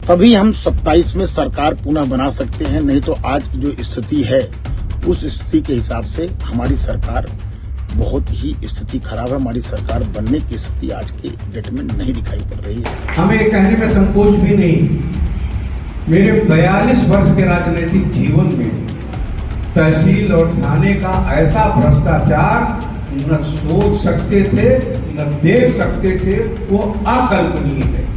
तभी हम 27 में सरकार पुनः बना सकते हैं, नहीं तो आज की जो स्थिति है उस स्थिति के हिसाब से हमारी सरकार बहुत ही स्थिति खराब है। हमारी सरकार बनने की स्थिति आज के डेट में नहीं दिखाई पड़ रही है। हमें कहने में संकोच भी नहीं, मेरे 42 वर्ष के राजनीतिक जीवन में तहसील और थाने का ऐसा भ्रष्टाचार न सोच सकते थे न देख सकते थे, वो अकल्पनीय है।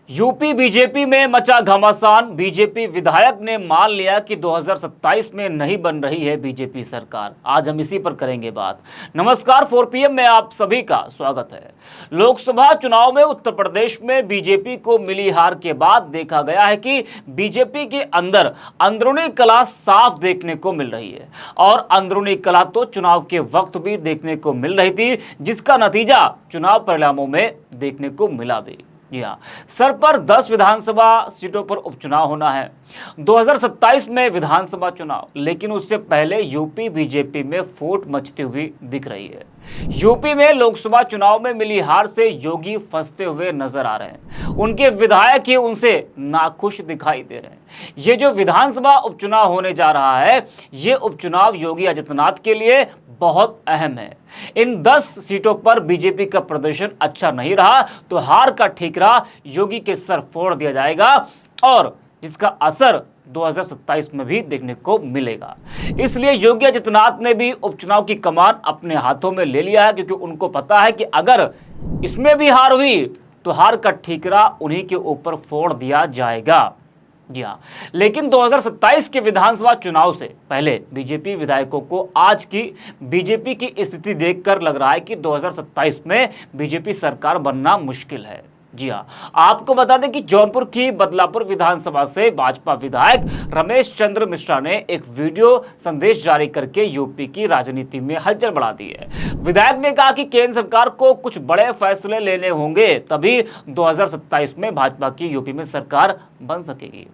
यूपी बीजेपी में मचा घमासान। बीजेपी विधायक ने मान लिया कि 2027 में नहीं बन रही है बीजेपी सरकार। आज हम इसी पर करेंगे बात। नमस्कार, 4 PM में आप सभी का स्वागत है। लोकसभा चुनाव में उत्तर प्रदेश में बीजेपी को मिली हार के बाद देखा गया है कि बीजेपी के अंदर अंदरूनी कलह साफ देखने को मिल रही है, और अंदरूनी कलह तो चुनाव के वक्त भी देखने को मिल रही थी, जिसका नतीजा चुनाव परिणामों में देखने को मिला भी। जी हाँ, सर पर 10 विधानसभा सीटों पर उपचुनाव होना है 2027 में विधानसभा चुनाव, लेकिन उससे पहले यूपी बीजेपी में फूट मचती हुई दिख रही है। यूपी में लोकसभा चुनाव में मिली हार से योगी फंसते हुए नजर आ रहे हैं। उनके विधायक ही उनसे नाखुश दिखाई दे रहे हैं। ये जो विधानसभा उपचुनाव होने जा रहा है, ये उपचुनाव योगी आदित्यनाथ के लिए बहुत अहम है। इन 10 सीटों पर बीजेपी का प्रदर्शन अच्छा नहीं रहा तो हार का ठीकरा योगी के सर फोड़ दिया जाएगा, और जिसका असर 2027 में भी देखने को मिलेगा। इसलिए योगी आदित्यनाथ ने भी उपचुनाव की कमान अपने हाथों में ले लिया है, क्योंकि उनको पता है कि अगर इसमें भी हार हुई तो हार का ठीकरा उन्हीं के ऊपर फोड़ दिया जाएगा। जी हाँ, लेकिन 2027 के विधानसभा चुनाव से पहले बीजेपी विधायकों को आज की बीजेपी की स्थिति देखकर लग रहा है कि 2027 में बीजेपी सरकार बनना मुश्किल है। जी हाँ, आपको बता दें कि जौनपुर की बदलापुर विधानसभा से भाजपा विधायक रमेश चंद्र मिश्रा ने एक वीडियो संदेश जारी करके यूपी की राजनीति में हलचल बढ़ा दी है। विधायक ने कहा कि केंद्र सरकार को कुछ बड़े फैसले लेने होंगे, तभी 2027 में भाजपा की यूपी में सरकार बन सकेगी।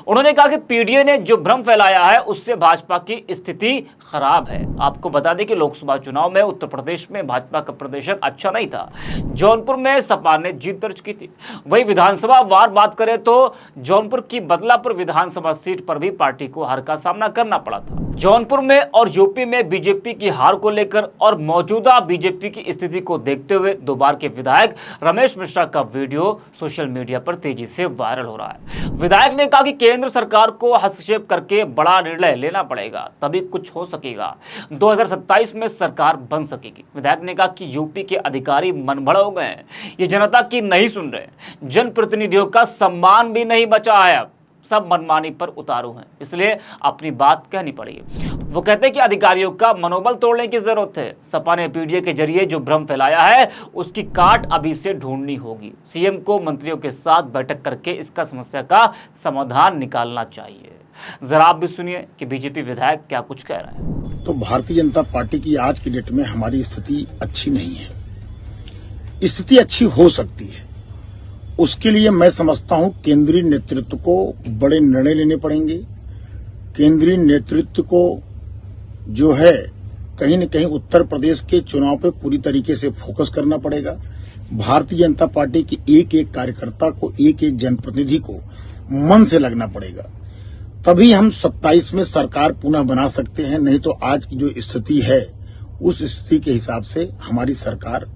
उन्होंने कहा कि पीडीए ने जो भ्रम फैलाया है उससे भाजपा की स्थिति खराब है। आपको बता दें कि लोकसभा चुनाव में उत्तर प्रदेश में भाजपा का प्रदर्शन अच्छा नहीं था। जौनपुर में सपा ने जीत दर्ज की थी। वही विधानसभा वार बात करें तो जौनपुर की बदलापुर विधानसभा सीट पर भी पार्टी को हार का सामना करना पड़ा था। जौनपुर में और यूपी में बीजेपी की हार को लेकर और मौजूदा बीजेपी की स्थिति को देखते हुए दो बार के विधायक रमेश मिश्रा का वीडियो सोशल मीडिया पर तेजी से वायरल हो रहा है। विधायक ने कहा कि केंद्र सरकार को हस्तक्षेप करके बड़ा निर्णय लेना पड़ेगा, तभी कुछ हो सकेगा, 2027 में सरकार बन सकेगी। विधायक ने कहा कि यूपी के अधिकारी मनभड़ हो गए हैं, ये जनता की नहीं सुन रहे, जनप्रतिनिधियों का सम्मान भी नहीं बचा है, अब सब मनमानी पर उतारू हैं, इसलिए अपनी बात कहनी पड़ेगी। वो कहते हैं कि अधिकारियों का मनोबल तोड़ने की जरूरत है। सपा ने पीडीए के जरिए जो भ्रम फैलाया है उसकी काट अभी से ढूंढनी होगी। सीएम को मंत्रियों के साथ बैठक करके इसका समस्या का समाधान निकालना चाहिए। जरा आप भी सुनिए कि बीजेपी विधायक क्या कुछ कह रहे हैं। तो भारतीय जनता पार्टी की आज की डेट में हमारी स्थिति अच्छी नहीं है। स्थिति अच्छी हो सकती है, उसके लिए मैं समझता हूं केंद्रीय नेतृत्व को बड़े निर्णय लेने पड़ेंगे। केंद्रीय नेतृत्व को जो है कहीं न कहीं उत्तर प्रदेश के चुनाव पे पूरी तरीके से फोकस करना पड़ेगा। भारतीय जनता पार्टी की एक एक कार्यकर्ता को, एक एक जनप्रतिनिधि को मन से लगना पड़ेगा, तभी हम 27 में सरकार पुनः बना सकते हैं। नहीं तो आज की जो स्थिति है उस स्थिति के हिसाब से हमारी सरकार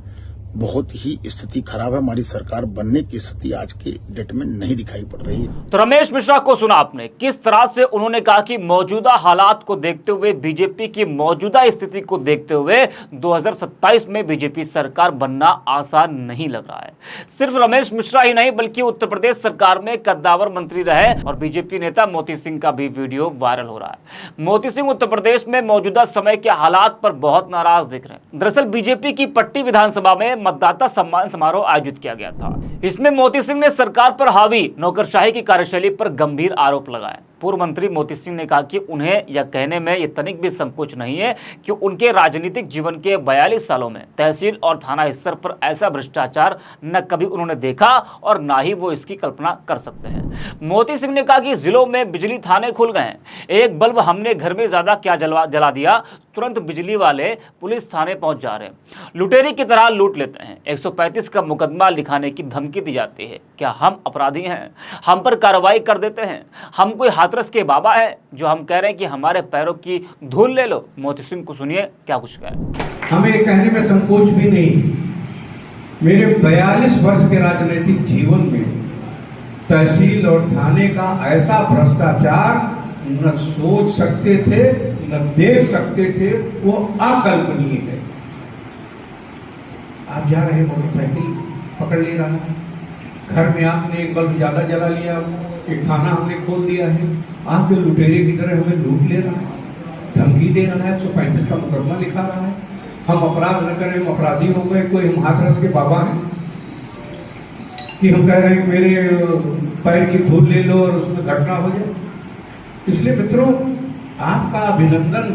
बहुत ही स्थिति खराब है। हमारी सरकार बनने की स्थिति आज के डेट में नहीं दिखाई पड़ रही है। तो रमेश मिश्रा को सुना आपने, किस तरह से उन्होंने कहा कि मौजूदा हालात को देखते हुए, बीजेपी की मौजूदा स्थिति को देखते हुए 2027 में बीजेपी सरकार बनना आसान नहीं लग रहा है। सिर्फ रमेश मिश्रा ही नहीं बल्कि उत्तर प्रदेश सरकार में कद्दावर मंत्री रहे और बीजेपी नेता मोती सिंह का भी वीडियो वायरल हो रहा है। मोती सिंह उत्तर प्रदेश में मौजूदा समय के हालात पर बहुत नाराज दिख रहे हैं। दरअसल बीजेपी की पट्टी विधानसभा में मतदाता सम्मान समारोह आयोजित किया गया था। इसमें मोती सिंह ने सरकार पर हावी नौकरशाही की कार्यशैली पर गंभीर आरोप लगाए। पूर्व मंत्री मोती सिंह ने कहा कि उन्हें यह कहने में ये तनिक भी संकोच नहीं है कि उनके राजनीतिक जीवन के 42 सालों में तहसील और थाना स्तर पर ऐसा भ्रष्टाचार न कभी उन्होंने देखा और ना ही वो इसकी कल्पना कर सकते हैं। मोती सिंह ने कहा कि जिलों में बिजली थाने खुल गए हैं, एक बल्ब हमने घर में ज्यादा क्या जला दिया, तुरंत बिजली वाले पुलिस थाने पहुंच जा रहे हैं, लुटेरी की तरह लूट लेते हैं। 135 का मुकदमा लिखाने की धमकी दी जाती है। क्या हम अपराधी हैं? हम पर कार्रवाई कर देते हैं? हम कोई हाथरस के बाबा है जो हम कह रहे हैं कि हमारे पैरों की धूल ले लो? मोती सिंह को सुनिए क्या कुछ कह रहे हैं। हमें कहने में संकोच भी नहीं, मेरे 42 वर्ष के राजनीतिक जीवन में तहसील और थाने का ऐसा भ्रष्टाचार न सोच सकते थे, न देख सकते थे, वो अकल्पनीय है। आप जा रहे मोटरसाइकिल पकड़ ले रहा है, घर में आपने एक बल्ब ज्यादा जला लिया, एक थाना हमने खोल दिया है, आपके लुटेरे की तरह हमें लूट ले रहा है, धमकी दे रहा है, 135 का मुकदमा लिखा रहा है। हम अपराध न करें, हम अपराधी हो गए, कोई हम हाथरस के बाबा हैं कि हम कह रहे हैं मेरे पैर की धूल ले लो और उसमें घटना हो जाए। इसलिए मित्रों, आपका अभिनंदन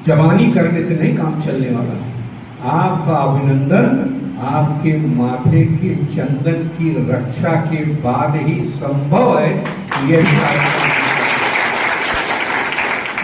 जवानी करने से नहीं काम चलने वाला है। आपका अभिनंदन आपके माथे के चंदन की रक्षा के बाद ही संभव है। ये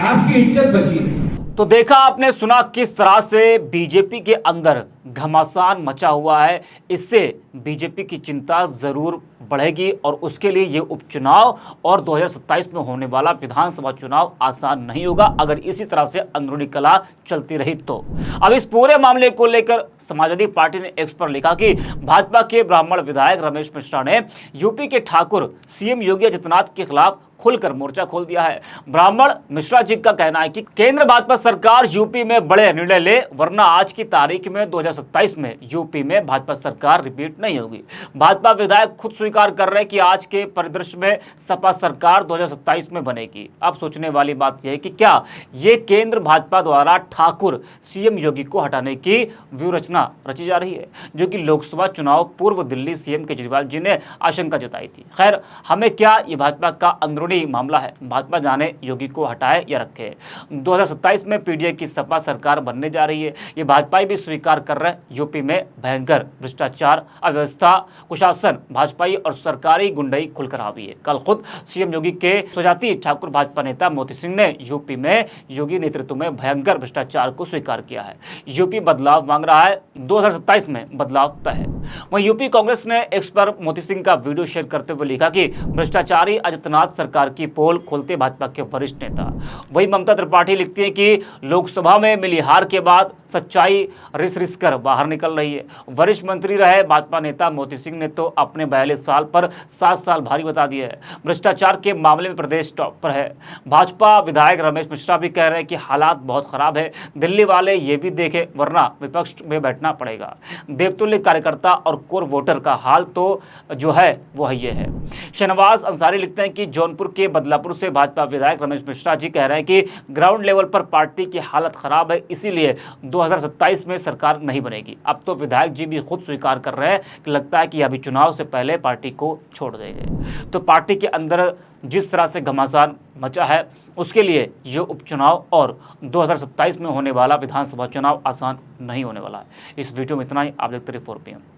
आपकी इज्जत बची है। तो देखा आपने, सुना किस तरह से बीजेपी के अंदर घमासान मचा हुआ है। इससे बीजेपी की चिंता जरूर बढ़ेगी और उसके लिए ये उपचुनाव और 2027 में होने वाला विधानसभा चुनाव आसान नहीं होगा अगर इसी तरह से अंदरूनी कलह चलती रही तो। अब इस पूरे मामले को लेकर समाजवादी पार्टी ने एक्स पर लिखा कि भाजपा के ब्राह्मण विधायक रमेश मिश्रा ने यूपी के ठाकुर सीएम योगी आदित्यनाथ के खिलाफ खुलकर मोर्चा खोल दिया है। ब्राह्मण मिश्रा जी का कहना है कि केंद्र भाजपा सरकार यूपी में बड़े निर्णय ले, वरना आज की तारीख में 2027 में यूपी में भाजपा सरकार रिपीट नहीं होगी। भाजपा विधायक खुद स्वीकार कर रहे हैं कि आज के परिदृश्य में सपा सरकार 2027 में बनेगी। अब सोचने वाली बात यह है कि क्या ये केंद्र भाजपा द्वारा ठाकुर सीएम योगी को हटाने की व्यूहरचना रची जा रही है, जो कि लोकसभा चुनाव पूर्व दिल्ली सीएम केजरीवाल जी ने आशंका जताई थी। खैर, हमें क्या, ये भाजपा का अंदरूनी मामला है, भाजपा जाने योगी को हटाए या रखे। 2027 में पीडीए की सपा सरकार बनने जा रही है। ये भाजपा भी स्वीकार कर रहे हैं यूपी में भयंकर भ्रष्टाचार, अव्यवस्था, कुशासन, भाजपाई और सरकारी गुंडई खुलकर हावी है। कल खुद सीएम योगी के स्वजाति ठाकुर भाजपा नेता मोती सिंह ने यूपी में योगी नेतृत्व में भयंकर भ्रष्टाचार को स्वीकार किया है। यूपी बदलाव मांग रहा है, 2027 में बदलाव तय है। वहीं यूपी कांग्रेस ने एक्स पर मोती सिंह का वीडियो शेयर करते हुए लिखा कि भ्रष्टाचारी आदित्यनाथ सरकार की पोल खोलते भाजपा के वरिष्ठ नेता। वही ममता त्रिपाठी लिखती है कि लोकसभा में मिली हार के बाद सच्चाई रिस कर बाहर निकल रही है। वरिष्ठ मंत्री रहे भाजपा नेता मोती सिंह ने तो अपने 42 साल पर 7 साल भारी बता दिए है। भ्रष्टाचार के मामले में प्रदेश टॉप पर है। भाजपा विधायक रमेश मिश्रा भी कह रहे हैं कि हालात बहुत खराब है, दिल्ली वाले ये भी देखे वरना विपक्ष में बैठना पड़ेगा। देवतुल्य कार्यकर्ता और कोर वोटर का हाल तो जो है वो ये है। शहनवाज अंसारी लिखते हैं कि जौनपुर के बदलापुर से भाजपा विधायक रमेश मिश्रा जी कह रहे हैं कि ग्राउंड लेवल पर पार्टी की हालत खराब है, इसीलिए 2027 में सरकार नहीं बनेगी। अब तो विधायक जी भी खुद स्वीकार कर रहे हैं कि लगता है कि अभी चुनाव से पहले पार्टी को छोड़ देंगे। तो पार्टी के अंदर जिस तरह से घमासान मचा है, उसके लिए ये उपचुनाव और 2027 में होने वाला विधानसभा चुनाव आसान नहीं होने वाला है। इस वीडियो में इतना ही। आप देखते रहिए 4PM।